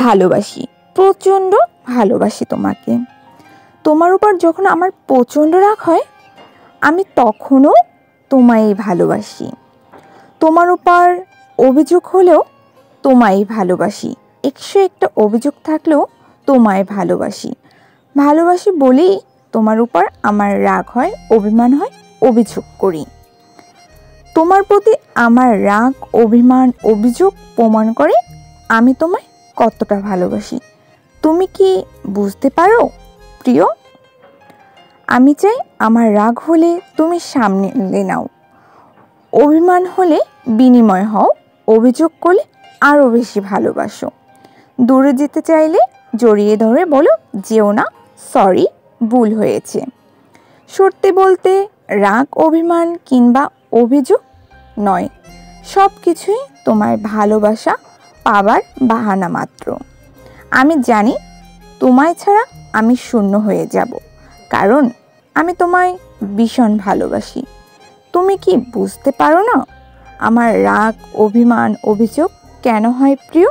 ভালোবাসি, প্রচণ্ড ভালোবাসি তোমাকে। তোমার উপর যখন আমার প্রচণ্ড রাগ হয়, আমি তখনও তোমায় ভালোবাসি। তোমার উপর অভিযোগ হলেও তোমায় ভালোবাসি। 101টা অভিযোগ থাকলেও তোমায় ভালোবাসি। ভালোবাসি বলেই তোমার উপর আমার রাগ হয়, অভিমান হয়, অভিযোগ করি। তোমার প্রতি আমার রাগ, অভিমান, অভিযোগ প্রমাণ করে আমি তোমায় কতটা ভালোবাসি। তুমি কি বুঝতে পারো প্রিয়? আমি চাই আমার রাগ হলে তুমি সামলে নাও, অভিমান হলে বিনিময় হও, অভিযোগ করলে আরও বেশি ভালোবাসো। দূরে যেতে চাইলে জড়িয়ে ধরে বলো, যেও না, সরি, ভুল হয়েছে। সত্যি বলতে রাগ, অভিমান কিংবা অভিযোগ নয়, সব কিছুই তোমার ভালোবাসা পাবার বাহানা মাত্র। আমি জানি তোমায় ছাড়া আমি শূন্য হয়ে যাব, কারণ আমি তোমায় ভীষণ ভালোবাসি। তুমি কি বুঝতে পারো না আমার রাগ, অভিমান, অভিযোগ কেন হয় প্রিয়?